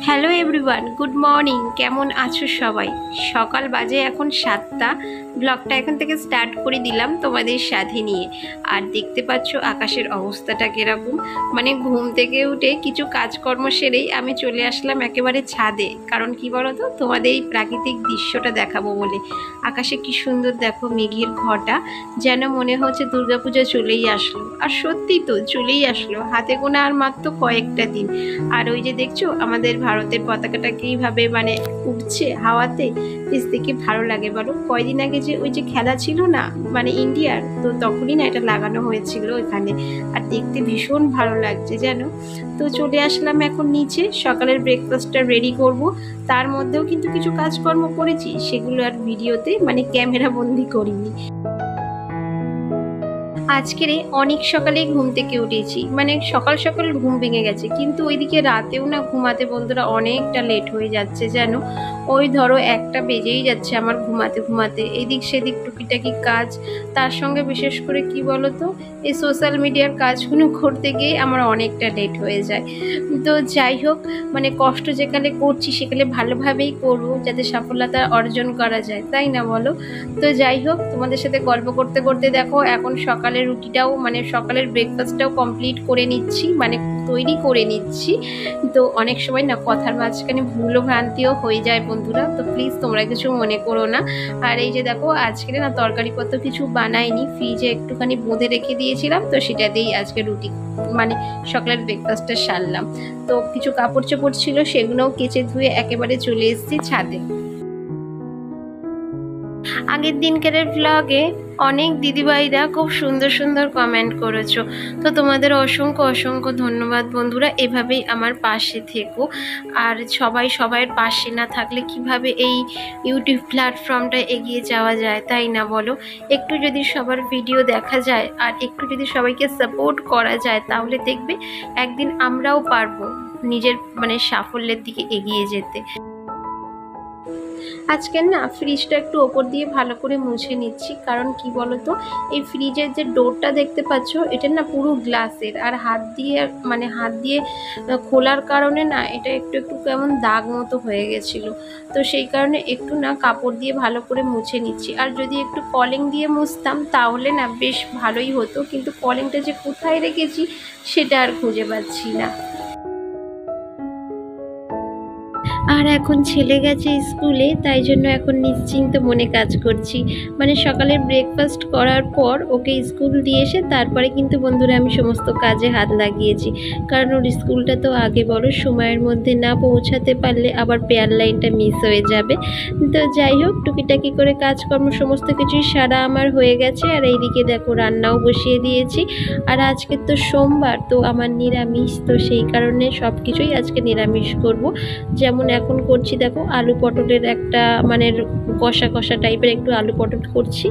Hello everyone, good morning. কেমন আছো সবাই? সকাল বাজে এখন 7টা। ব্লগটা এখন থেকে স্টার্ট করে দিলাম তোমাদের সাথে নিয়ে। আর দেখতে পাচ্ছ আকাশের অবস্থাটা কীরকম। মানে ঘুম থেকে উঠে কিছু কাজকর্ম সেরেই আমি চলে আসলাম একেবারে ছাদে। কারণ কি বলো তো, তোমাদের এই প্রাকৃতিক দৃশ্যটা দেখাবো বলে। আকাশে কি সুন্দর দেখো, মেঘের ঘটা, যেন মনে হচ্ছে দুর্গাপূজা চলেই আসলো। আর সত্যি তো চলেই আসলো, হাতে গোনা আর মাত্র কয়েকটা দিন। আর ওই যে দেখছো আমাদের ভারতের পতাকাটা কিভাবে মানে উঠছে হাওয়াতে, বেশ দেখে ভালো লাগে বলো। কয়দিন আগে যে ওই যে খেলা ছিল না মানে ইন্ডিয়ার, তো তখনই না এটা লাগানো হয়েছিল এখানে। আর দেখতে ভীষণ ভালো লাগছে যেন। তো চলে আসলাম এখন নিচে, সকালের ব্রেকফাস্টটা রেডি করব। তার মধ্যেও কিন্তু কিছু কাজকর্ম করেছি, সেগুলো আর ভিডিওতে মানে ক্যামেরা বন্দি করিনি। আজকের অনেক সকালে ঘুম থেকে উঠেছি, মানে সকাল সকাল ঘুম ভেঙে গেছে, কিন্তু ওইদিকে রাতেও না ঘুমাতে বন্ধুরা অনেকটা লেট হয়ে যাচ্ছে যেন। ওই ধরো 1টা বেজেই যাচ্ছে আমার ঘুমাতে ঘুমাতে, এদিক সেদিক টুকিটাকি কাজ। তার সঙ্গে বিশেষ করে কি বলতো, এই সোশ্যাল মিডিয়ার কাজগুলো করতে গিয়ে আমার অনেকটা লেট হয়ে যায়। তো যাই হোক, মানে কষ্ট যেখানে করছি সেখানে ভালোভাবেই করবো, যাতে সফলতা অর্জন করা যায়, তাই না বলো? তো যাই হোক, তোমাদের সাথে গল্প করতে করতে দেখো এখন সকালের রুটিটাও মানে সকালের ব্রেকফাস্টটাও কমপ্লিট করে নিচ্ছি, মানে তৈরি করে নিচ্ছি। তো অনেক সময় না কথার মাঝখানে ভুল ভ্রান্তিও হয়ে যায় বন্ধুরা, তো প্লিজ তোমরা কিছু মনে করো না। আর এই যে দেখো আজকে না তরকারিপত্র কিছু বানাইনি, ফ্রিজে একটুখানি বেঁধে রেখে দিয়েছিলাম, তো সেটা দিয়েই আজকে রুটি মানে সকালের ব্রেকফাস্টটা সারলাম। তো কিছু কাপড় চোপড় ছিল, সেগুলোও কেচে ধুয়ে একেবারে চলে এসেছি ছাদে। আগের দিনকার ব্লগে অনেক দিদিভাইরা খুব সুন্দর সুন্দর কমেন্ট করেছো, তো তোমাদের অসংখ্য অসংখ্য ধন্যবাদ বন্ধুরা। এভাবেই আমার পাশে থেকো। আর সবাই সবাইয়ের পাশে না থাকলে কিভাবে এই ইউটিউব প্ল্যাটফর্মটা এগিয়ে যাওয়া যায়, তাই না বলো? একটু যদি সবার ভিডিও দেখা যায় আর একটু যদি সবাইকে সাপোর্ট করা যায়, তাহলে দেখবে একদিন আমরাও পারবো নিজের মানে সাফল্যের দিকে এগিয়ে যেতে। আজকে না ফ্রিজটা একটু ওপর দিয়ে ভালো করে মুছে নিচ্ছি, কারণ কি বলতো, এই ফ্রিজের যে ডোরটা দেখতে পাচ্ছ, এটা না পুরো গ্লাসের, আর হাত দিয়ে খোলার কারণে না এটা একটু একটু কেমন দাগ মতো হয়ে গেছিলো। তো সেই কারণে একটু না কাপড় দিয়ে ভালো করে মুছে নিচ্ছি। আর যদি একটু কলিং দিয়ে মুছতাম তাহলে না বেশ ভালোই হতো, কিন্তু কলিংটা যে কোথায় রেখেছি সেটা আর খুঁজে পাচ্ছি না। আর এখন ছেলে গেছে স্কুলে, তাই জন্য এখন নিশ্চিন্ত মনে কাজ করছি। মানে সকালের ব্রেকফাস্ট করার পর ওকে স্কুল দিয়ে এসে তারপরে কিন্তু বন্ধুরা আমি সমস্ত কাজে হাত লাগিয়েছি, কারণ ওর স্কুলটা তো আগে বড় সময়ের মধ্যে না পৌঁছাতে পারলে আবার পেয়ার লাইনটা মিস হয়ে যাবে। তো যাই হোক, টুকিটাকি করে কাজকর্ম সমস্ত কিছুই সারা আমার হয়ে গেছে। আর এইদিকে দেখো রান্নাও বসিয়ে দিয়েছি। আর আজকে তো সোমবার, তো আমার নিরামিষ, তো সেই কারণে সব কিছুই আজকে নিরামিষ করব। যেমন এখন করছি দেখো আলু পটলের একটা মানে কষা কষা টাইপের একটু আলু পটল করছি।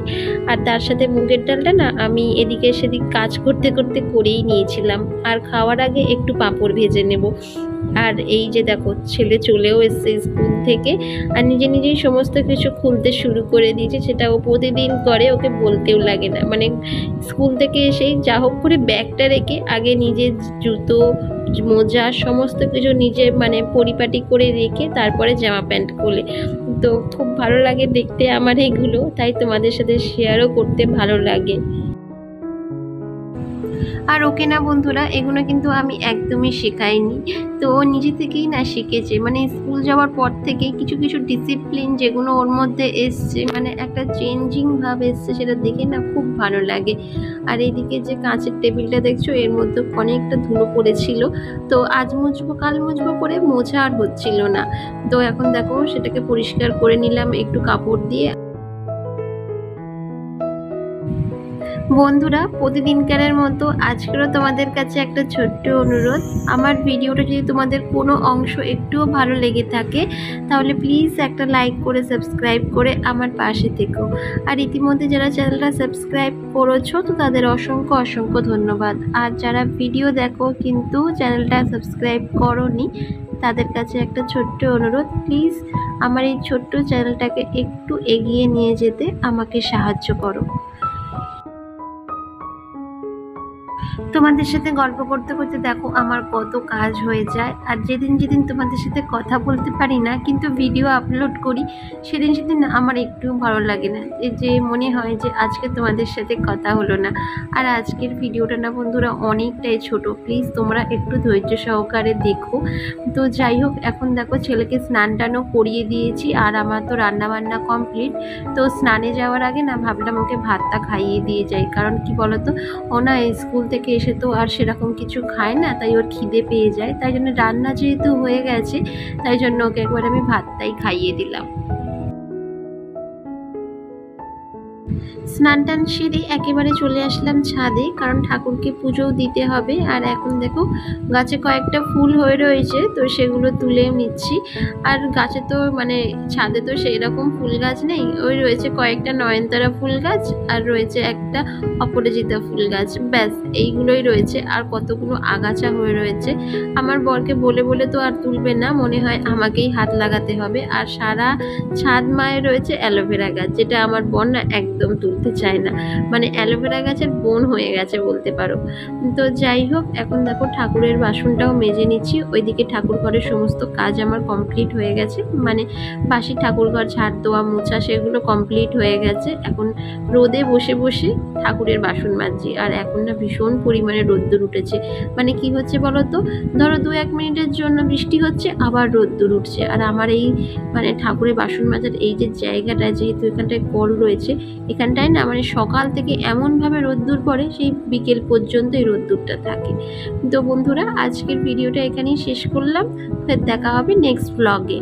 আর তার সাথে মুগের ডালটা না আমি এদিকে সেদিক কাজ করতে করতে করেই নিয়েছিলাম। আর খাওয়ার আগে একটু পাঁপড় ভেজে নেব। আর এই যে দেখো ছেলে চলেও এসছে স্কুল থেকে, আর নিজে নিজেই সমস্ত কিছু খুলতে শুরু করে দিয়েছে। সেটা ও প্রতিদিন করে, ওকে বলতেও লাগে না। মানে স্কুল থেকে এসেই যা হোক করে ব্যাগটা রেখে আগে নিজের জুতো মোজা সমস্ত কিছু নিজে মানে পরিপাটি করে রেখে তারপরে জামা প্যান্ট খোলে। তো খুব ভালো লাগে দেখতে আমার এইগুলো, তাই তোমাদের সাথে শেয়ারও করতে ভালো লাগে। আর ওকে না বন্ধুরা এগুলো কিন্তু আমি একদমই শেখাইনি, তো ও নিজে থেকেই না শিখেছে। মানে স্কুল যাওয়ার পর থেকেই কিছু কিছু ডিসিপ্লিন যেগুলো ওর মধ্যে এসছে, মানে একটা চেঞ্জিং ভাব এসছে, সেটা দেখে না খুব ভালো লাগে। আর এইদিকে যে কাঁচের টেবিলটা দেখছো, এর মধ্যে অনেকটা ধুলো পড়েছিল, তো আজ মুছবো কাল মুছবো করে মোছা আর হচ্ছিল না। তো এখন দেখো সেটাকে পরিষ্কার করে নিলাম একটু কাপড় দিয়ে। বন্ধুরা প্রতিদিনকারের মতো আজকেরও তোমাদের কাছে একটা ছোট্ট অনুরোধ, আমার ভিডিওটা যদি তোমাদের কোনো অংশ একটুও ভালো লেগে থাকে তাহলে প্লিজ একটা লাইক করে সাবস্ক্রাইব করে আমার পাশে থেকো। আর ইতিমধ্যে যারা চ্যানেলটা সাবস্ক্রাইব করেছো তো তাদের অসংখ্য অসংখ্য ধন্যবাদ। আর যারা ভিডিও দেখো কিন্তু চ্যানেলটা সাবস্ক্রাইব করোনি, তাদের কাছে একটা ছোট্ট অনুরোধ, প্লিজ আমার এই ছোট্ট চ্যানেলটাকে একটু এগিয়ে নিয়ে যেতে আমাকে সাহায্য করো। তোমাদের সাথে গল্প করতে করতে দেখো আমার কত কাজ হয়ে যায়। আর যেদিন যেদিন তোমাদের সাথে কথা বলতে পারি না কিন্তু ভিডিও আপলোড করি, সেদিন সেদিন আমার একটু ভালো লাগে না, এই যে মনে হয় যে আজকে তোমাদের সাথে কথা হলো না। আর আজকের ভিডিওটা না বন্ধুরা অনেকটাই ছোট, প্লিজ তোমরা একটু ধৈর্য সহকারে দেখো। তো যাই হোক, এখন দেখো ছেলেকে স্নান টানও করিয়ে দিয়েছি আর আমার তো রান্না বান্না কমপ্লিট। তো স্নানে যাওয়ার আগে না ভাবলাম ওকে ভাতটা খাইয়ে দিয়ে যাই, কারণ কি বলতো, ও না স্কুল থেকে এসে তো আর সেরকম কিছু খায় না, তাই ওর খিদে পেয়ে যায়। তাই জন্য রান্না যেহেতু হয়ে গেছে, তাই জন্য ওকে একবার আমি ভাতটাই খাইয়ে দিলাম। স্নান টান সেরে একেবারে চলে আসলাম ছাদে, কারণ ঠাকুরকে পুজোও দিতে হবে। আর এখন দেখো গাছে কয়েকটা ফুল হয়ে রয়েছে, তো সেগুলো তুলে নিচ্ছি। আর গাছে তো মানে ছাদে তো সেই রকম ফুল গাছ নেই, ওই রয়েছে কয়েকটা নয়নতারা ফুল গাছ আর রয়েছে একটা অপরাজিতা ফুল গাছ, ব্যাস এইগুলোই রয়েছে। আর কতগুলো আগাছা হয়ে রয়েছে, আমার বরকে বলে বলে তো আর তুলবে না, মনে হয় আমাকেই হাত লাগাতে হবে। আর সারা ছাদ মায়ে রয়েছে অ্যালোভেরা গাছ, যেটা আমার বর না একদম তুলতে চায় না, মানে অ্যালোভেরা গাছের বন হয়ে গেছে বলতে পারো। তো যাই হোক, এখন দেখো ঠাকুরের বাসনটাও মেজে নিচ্ছি। ওইদিকে ঠাকুর ঘরের সমস্ত কাজ আমার কমপ্লিট হয়ে গেছে, মানে বাসি ঠাকুর ঘর ঝাড় দেওয়া মোছা সেগুলো কমপ্লিট হয়ে গেছে। এখন রোদে বসে বসে ঠাকুরের বাসন মাজছি। আর এখন না ভীষণ পরিমাণে রোদ্দুর উঠেছে, মানে কি হচ্ছে বলো তো, ধরো 2-1 মিনিটের জন্য বৃষ্টি হচ্ছে, আবার রোদ্দুর উঠছে। আর আমার এই মানে ঠাকুরের বাসন মাজার এই যে জায়গাটা, যেহেতু এখানটায় কল রয়েছে, এখানটায় না মানে সকাল থেকে এমনভাবে রোদ্দুর পড়ে, সেই বিকেল পর্যন্ত এই রোদ্দুরটা থাকে। তো বন্ধুরা, আজকের ভিডিওটা এখানেই শেষ করলাম, ফের দেখা হবে নেক্সট ব্লগে।